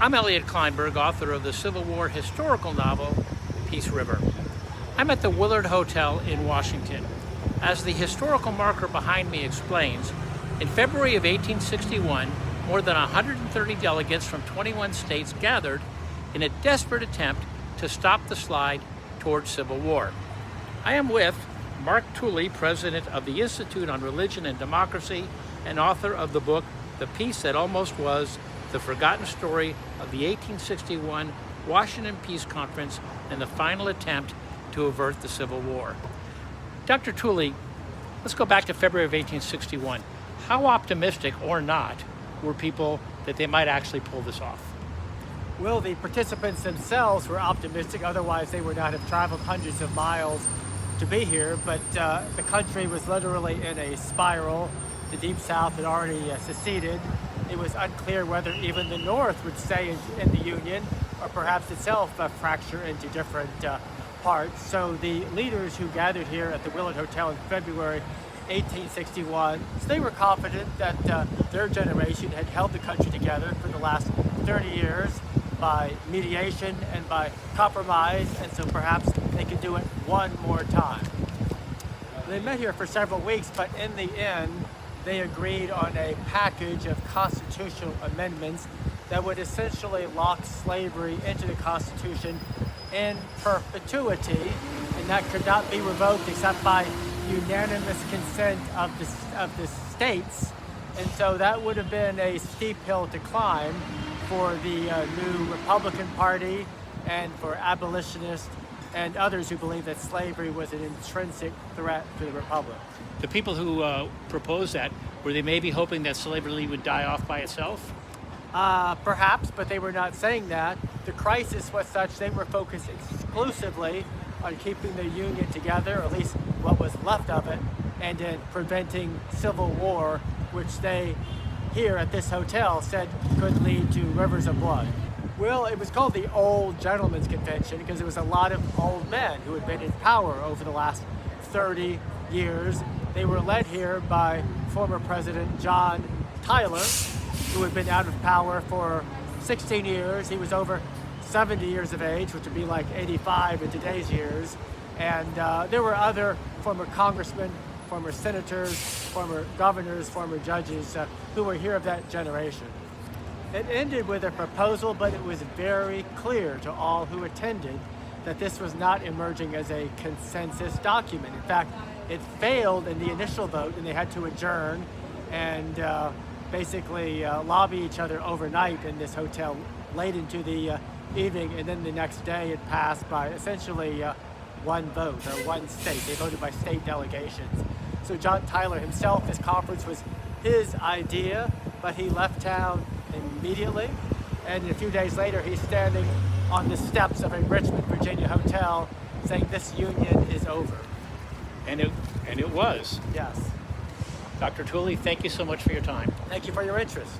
I'm Elliot Kleinberg, author of the Civil War historical novel, Peace River. I'm at the Willard Hotel in Washington. As the historical marker behind me explains, in February of 1861, more than 130 delegates from 21 states gathered in a desperate attempt to stop the slide toward civil war. I am with Mark Tooley, president of the Institute on Religion and Democracy and author of the book, The Peace That Almost Was, The Forgotten Story of the 1861 Washington Peace Conference and the Final Attempt to Avert the Civil War. Dr. Tooley, let's go back to February of 1861. How optimistic or not were people that they might actually pull this off? Well, the participants themselves were optimistic, otherwise they would not have traveled hundreds of miles to be here, but the country was literally in a spiral. The Deep South had already seceded. It was unclear whether even the North would stay in the Union or perhaps itself fracture into different parts. So the leaders who gathered here at the Willard Hotel in February 1861, so they were confident that their generation had held the country together for the last 30 years by mediation and by compromise, and so perhaps they could do it one more time. They met here for several weeks, but in the end, they agreed on a package of constitutional amendments that would essentially lock slavery into the Constitution in perpetuity, and that could not be revoked except by unanimous consent of the states. And so that would have been a steep hill to climb for the new Republican Party and for abolitionists and others who believe that slavery was an intrinsic threat to the Republic. The people who proposed that, were they maybe hoping that slavery would die off by itself? Perhaps, but they were not saying that. The crisis was such they were focused exclusively on keeping the Union together, or at least what was left of it, and in preventing civil war, which they here at this hotel said could lead to rivers of blood. Well, it was called the Old Gentlemen's Convention because it was a lot of old men who had been in power over the last 30 years. They were led here by former President John Tyler, who had been out of power for 16 years. He was over 70 years of age, which would be like 85 in today's years. And there were other former congressmen, former senators, former governors, former judges who were here of that generation. It ended with a proposal, but it was very clear to all who attended that this was not emerging as a consensus document. In fact, it failed in the initial vote, and they had to adjourn and basically lobby each other overnight in this hotel late into the evening, and then the next day it passed by essentially one vote, or one state. They voted by state delegations. So John Tyler himself, this conference was his idea, but he left town immediately, and a few days later he's standing on the steps of a Richmond, Virginia hotel saying this union is over. And it was. Yes. Dr. Tooley, thank you so much for your time. Thank you for your interest.